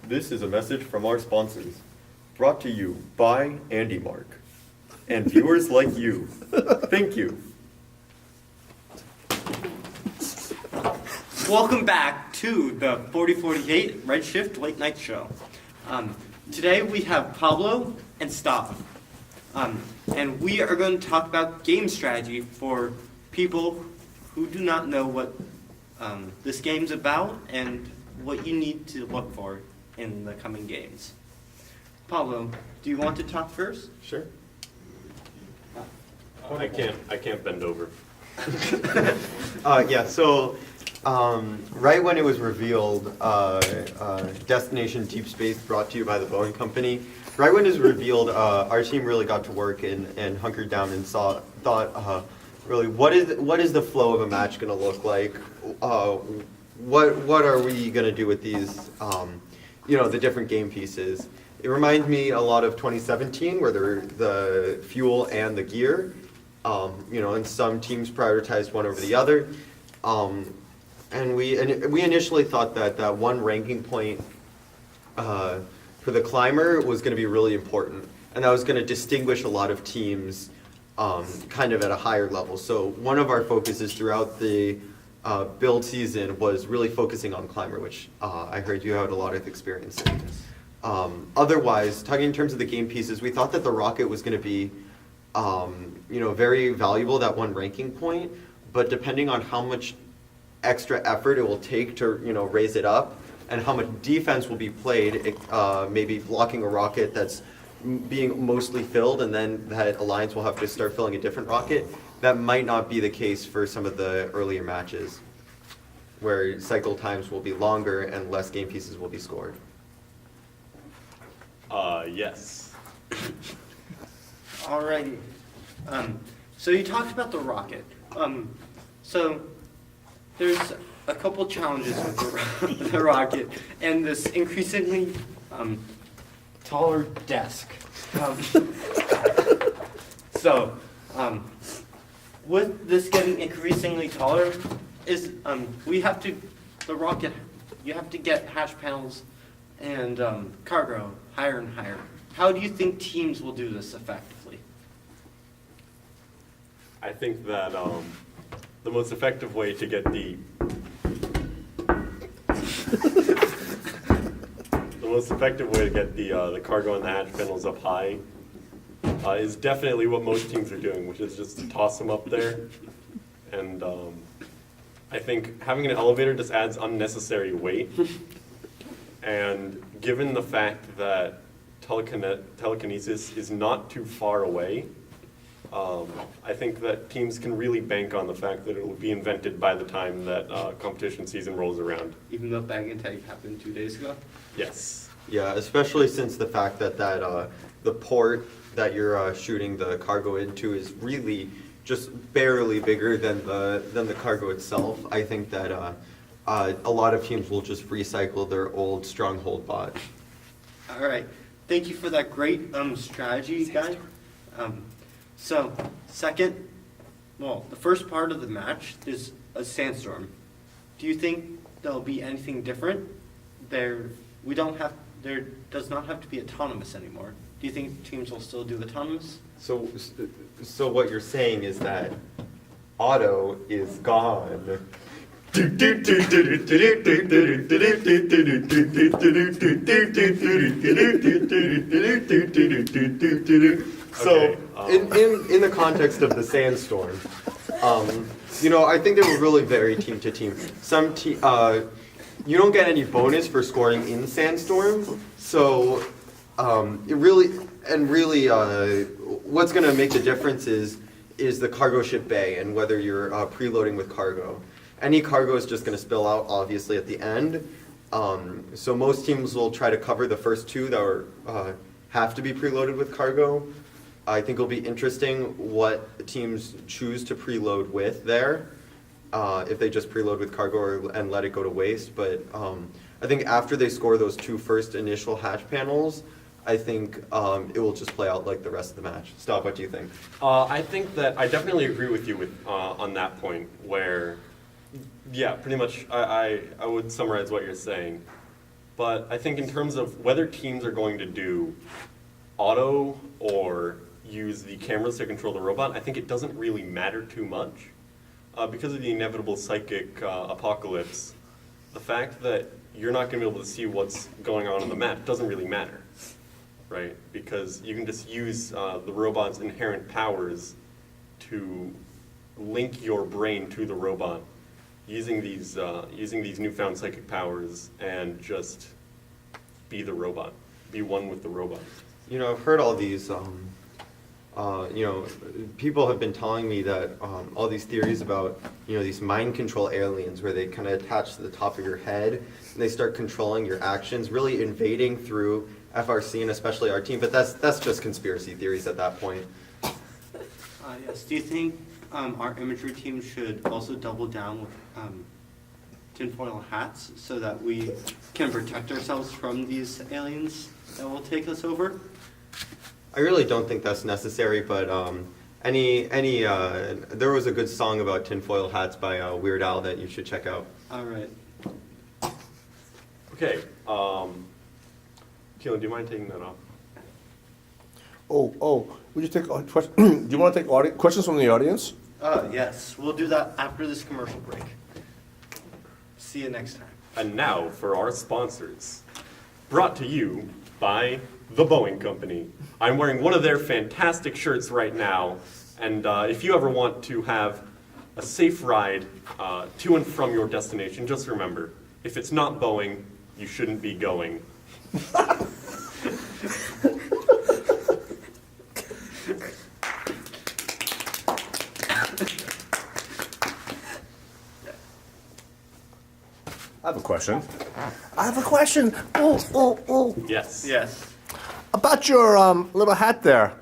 This is a message from our sponsors, brought to you by Andy Mark and viewers like you. Thank you. Welcome back to the 4048 Redshift Late Night Show. Today we have Pablo and Stav. And we are going to talk about game strategy for people who do not know what this game's about and what you need to look for in the coming games. Pablo, do you want to talk first? Sure. I can't bend over. Right when it was revealed, Destination Deep Space, brought to you by the Boeing Company, right when it was revealed, our team really got to work and hunkered down and thought, really, what is the flow of a match going to look like? What are we going to do with these, the different game pieces? It reminds me a lot of 2017, where the fuel and the gear, and some teams prioritized one over the other. And we initially thought that one ranking point for the climber was going to be really important, and that was going to distinguish a lot of teams kind of at a higher level. So one of our focuses throughout the build season was really focusing on climber, which I heard you had a lot of experience in. Otherwise, talking in terms of the game pieces, we thought that the rocket was going to be very valuable, that one ranking point, but depending on how much extra effort it will take to raise it up and how much defense will be played, maybe blocking a rocket that's being mostly filled, and then that alliance will have to start filling a different rocket. That might not be the case for some of the earlier matches, where cycle times will be longer and less game pieces will be scored. Yes. Alrighty. So you talked about the rocket. So there's a couple challenges with the rocket and this increasingly taller desk. With this getting increasingly taller, you have to get hatch panels and cargo higher and higher. How do you think teams will do this effectively? I think that the most effective way to get the cargo and the hatch panels up high is definitely what most teams are doing, which is just to toss them up there. And I think having an elevator just adds unnecessary weight. And given the fact that telekinesis is not too far away, I think that teams can really bank on the fact that it will be invented by the time that competition season rolls around. Even though bag and tag happened 2 days ago? Yes. Yeah, especially since the fact that the port that you're shooting the cargo into is really just barely bigger than the cargo itself. I think that a lot of teams will just recycle their old stronghold bot. All right. Thank you for that great strategy, guys. So, second, the first part of the match is a sandstorm. Do you think there'll be anything different? There does not have to be autonomous anymore. Do you think teams will still do autonomous? So what you're saying is that auto is gone. So, in the context of the sandstorm, I think they will really vary team to team. You don't get any bonus for scoring in sandstorm, so what's going to make the difference is the cargo ship bay and whether you're preloading with cargo. Any cargo is just going to spill out, obviously, at the end. So most teams will try to cover the first two that have to be preloaded with cargo. I think it'll be interesting what teams choose to preload with there, if they just preload with cargo and let it go to waste. But I think after they score those two first initial hatch panels, I think it will just play out like the rest of the match. Stav, what do you think? I think that I definitely agree with you on that point where, yeah, pretty much I would summarize what you're saying. But I think in terms of whether teams are going to do auto or use the cameras to control the robot, I think it doesn't really matter too much. Because of the inevitable psychic apocalypse, the fact that you're not going to be able to see what's going on the map doesn't really matter, right? Because you can just use the robot's inherent powers to link your brain to the robot using these newfound psychic powers and just be the robot, be one with the robot. You know, I've heard all these, people have been telling me that all these theories about, these mind control aliens where they kind of attach to the top of your head and they start controlling your actions, really invading through FRC and especially our team. But that's just conspiracy theories at that point. Yes. Do you think our imagery team should also double down with tinfoil hats so that we can protect ourselves from these aliens that will take us over? I really don't think that's necessary, but there was a good song about tinfoil hats by Weird Al that you should check out. All right. Okay, Keelan, do you mind taking that off? Would you take do you want to take questions from the audience? Yes. We'll do that after this commercial break. See you next time. And now for our sponsors. Brought to you by The Boeing Company. I'm wearing one of their fantastic shirts right now, and if you ever want to have a safe ride to and from your destination, just remember, if it's not Boeing, you shouldn't be going. I have a question. Oh. Yes. Yes. About your little hat there.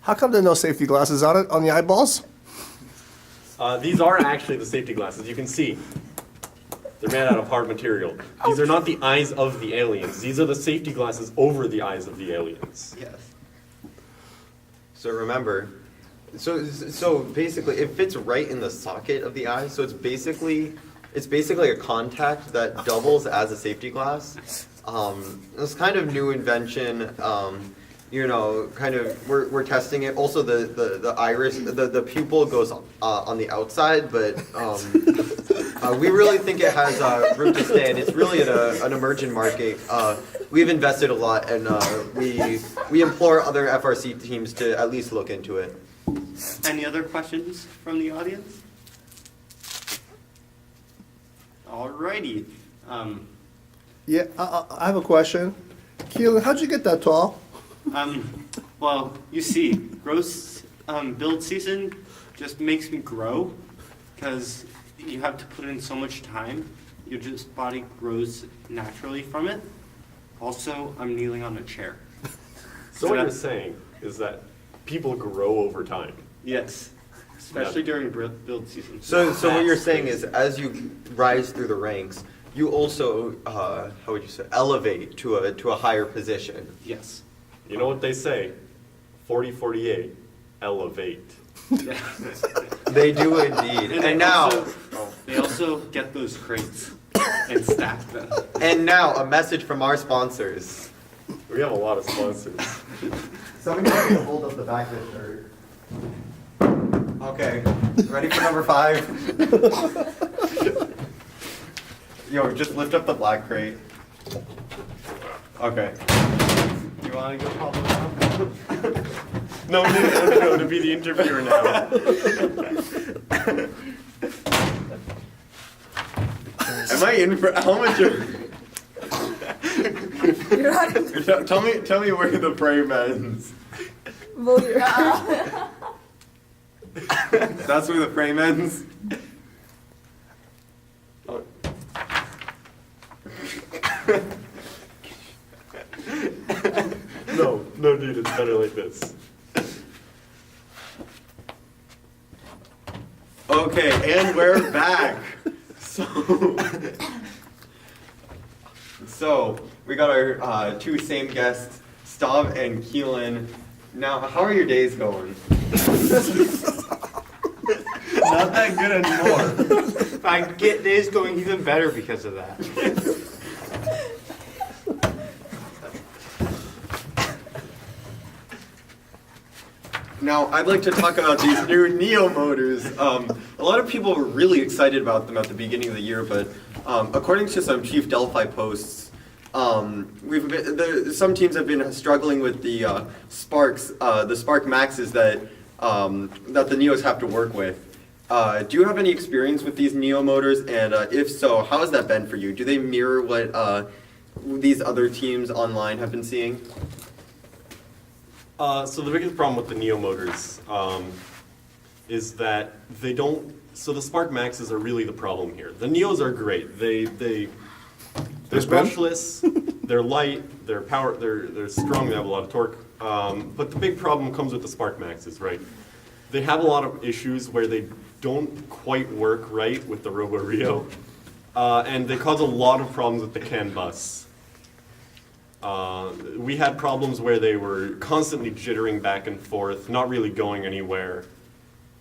How come there are no safety glasses on it, on the eyeballs? These are actually the safety glasses. You can see. They're made out of hard material. These are not the eyes of the aliens. These are the safety glasses over the eyes of the aliens. Yes. So remember, so basically it fits right in the socket of the eye. So it's basically a contact that doubles as a safety glass. It's kind of new invention. We're testing it. Also, the iris, the pupil goes on the outside, but we really think it has room to stay, and it's really an emerging market. We've invested a lot, and we implore other FRC teams to at least look into it. Any other questions from the audience? Alrighty. Yeah, I have a question. Keelan, how'd you get that tall? Well, you see, build season just makes me grow because you have to put in so much time. Your just body grows naturally from it. Also, I'm kneeling on a chair. So what you're saying is that people grow over time. Yes, especially during build season. So what you're saying is, as you rise through the ranks, you also, how would you say, elevate to a higher position. Yes. You know what they say? 40-48, elevate. They do indeed. And now, they also get those crates and stack them. and now a message from our sponsors. We have a lot of sponsors. Somebody has to hold up the back of the shirt. Okay, ready for number 5? Yo, just lift up the black crate. Okay. You want to go Pablo now? No, to be the interviewer now. Am I in for how much? Tell me where the frame ends. That's where the frame ends. No, dude, it's better like this. Okay, and we're back. So we got our two same guests, Stav and Keelan. Now, how are your days going? Not that good anymore. I get days going even better because of that. Now, I'd like to talk about these new Neo motors. A lot of people were really excited about them at the beginning of the year, but according to some Chief Delphi posts, some teams have been struggling with the Spark Maxes that the Neos have to work with. Do you have any experience with these Neo motors? And if so, how has that been for you? Do they mirror what these other teams online have been seeing? So the biggest problem with the Neo motors is that they don't. So the Spark Maxes are really the problem here. The Neos are great. They're spin? brushless. They're light. They're strong. They have a lot of torque. But the big problem comes with the Spark Maxes, right? They have a lot of issues where they don't quite work right with the Robo Rio, and they cause a lot of problems with the CAN bus. We had problems where they were constantly jittering back and forth, not really going anywhere,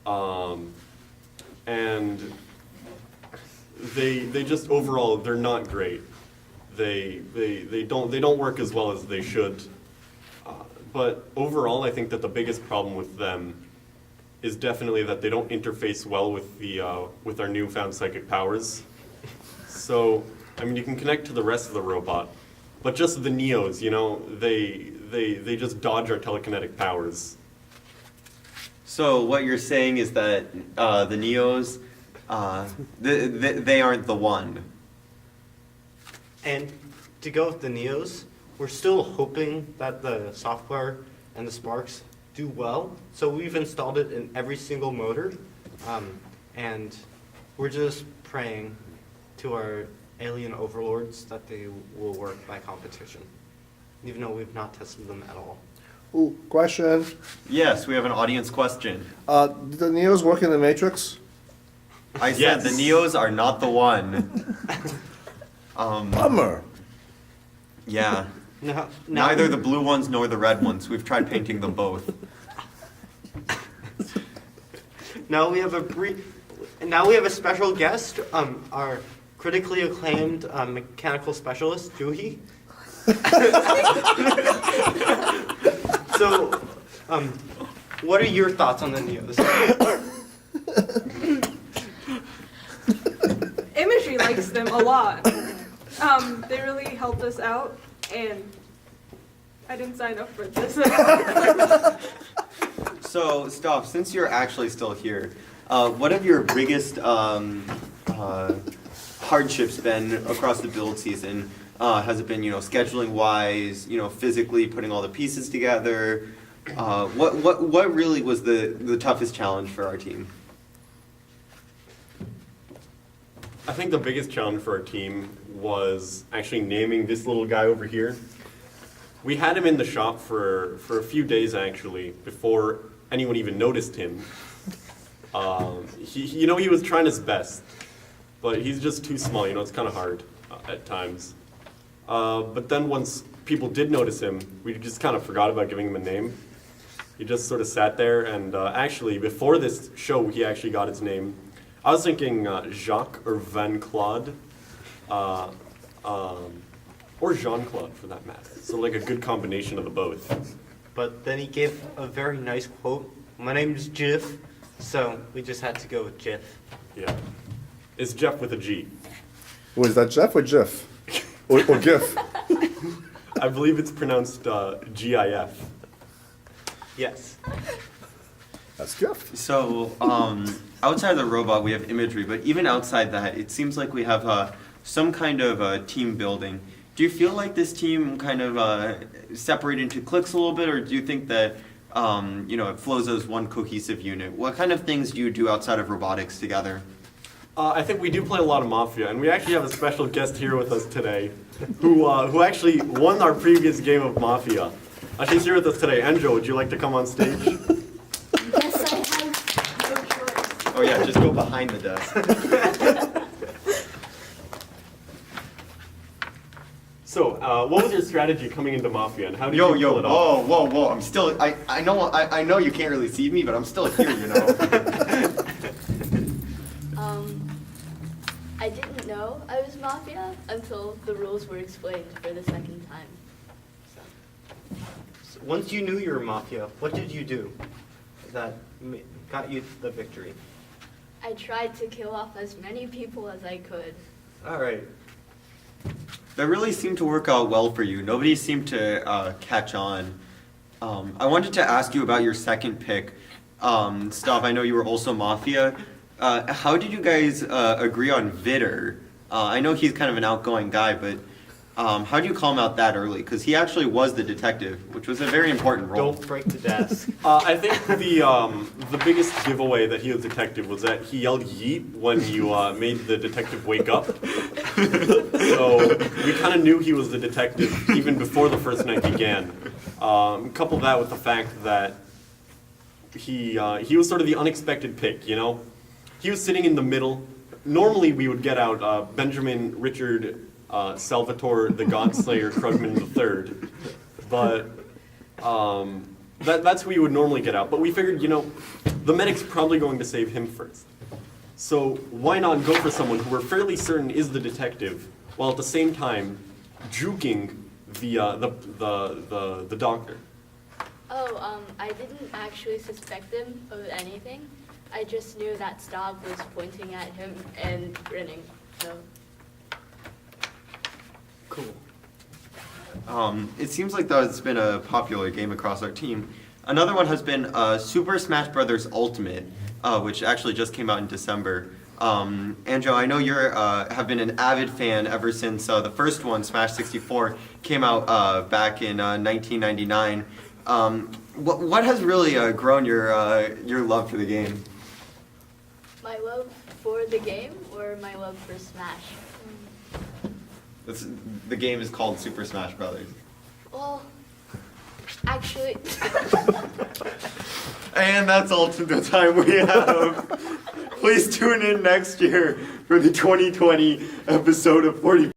and they just overall they're not great. They don't work as well as they should. But overall, I think that the biggest problem with them is definitely that they don't interface well with the with our newfound psychic powers. So, I mean, you can connect to the rest of the robot, but just the Neos, you know, they just dodge our telekinetic powers. So what you're saying is that the Neos, they aren't the one. And to go with the Neos, we're still hoping that the software and the Sparks do well. So we've installed it in every single motor, and we're just praying to our alien overlords that they will work by competition, even though we've not tested them at all. Ooh, question. Yes, we have an audience question. Do the Neos work in the Matrix? I said Yes. the Neos are not the one. Bummer. Yeah. Now, Neither the blue ones nor the red ones. We've tried painting them both. Now we have a special guest, our critically acclaimed mechanical specialist, Juhi. So, what are your thoughts on the Neos? Imagery likes them a lot. They really helped us out, and I didn't sign up for this. So, Stav, since you're actually still here, what have your biggest hardships been across the build season? Has it been, scheduling wise, physically putting all the pieces together? What really was the toughest challenge for our team? I think the biggest challenge for our team was actually naming this little guy over here. We had him in the shop for a few days actually before anyone even noticed him. He was trying his best, but he's just too small. It's kind of hard at times. But then once people did notice him, we just kind of forgot about giving him a name. He just sort of sat there, and actually before this show, he actually got his name. I was thinking Jacques or Van Claude, or Jean-Claude for that matter. So like a good combination of the both. But then he gave a very nice quote. My name's Jiff, so we just had to go with Jiff. Yeah. It's Jeff with a G. Was that Jeff or Jiff? Or GIF? I believe it's pronounced GIF. Yes. That's Jeff. So, outside of the robot, we have imagery, but even outside that, it seems like we have some kind of team building. Do you feel like this team kind of separated into cliques a little bit, or do you think that it flows as one cohesive unit? What kind of things do you do outside of robotics together? I think we do play a lot of Mafia, and we actually have a special guest here with us today, who actually won our previous game of Mafia. She's here with us today. Enjo, would you like to come on stage? Yes, I have. Oh yeah, just go behind the desk. So, what was your strategy coming into Mafia, and how did you pull it off? whoa! I'm still. I know you can't really see me, but I'm still here. I didn't know I was Mafia until the rules were explained for the second time. So once you knew you were Mafia, what did you do? that got you the victory? I tried to kill off as many people as I could. All right. That really seemed to work out well for you. Nobody seemed to catch on. I wanted to ask you about your second pick, Stav. I know you were also Mafia. How did you guys agree on Vitter? I know he's kind of an outgoing guy, but how do you call him out that early? Because he actually was the detective, which was a very important role. Don't break the desk. I think the biggest giveaway that he was detective was that he yelled yeet when you made the detective wake up. So we kind of knew he was the detective even before the first night began. Couple that with the fact that he was sort of the unexpected pick, you know? He was sitting in the middle. Normally we would get out Benjamin Richard Salvatore the Godslayer Krugman III, but that's who you would normally get out. But we figured, you know, the medic's probably going to save him first. So why not go for someone who we're fairly certain is the detective, while at the same time juking the doctor. Oh, I didn't actually suspect him of anything. I just knew that Stav was pointing at him and grinning, so. Cool. It seems like that's been a popular game across our team. Another one has been Super Smash Bros. Ultimate, which actually just came out in December. Anjo, I know you have been an avid fan ever since the first one, Smash 64, came out back in 1999. What has really grown your love for the game? My love for the game or my love for Smash? The game is called Super Smash Bros. Well, actually, And that's all the time we have. Please tune in next year for the 2020 episode of 40.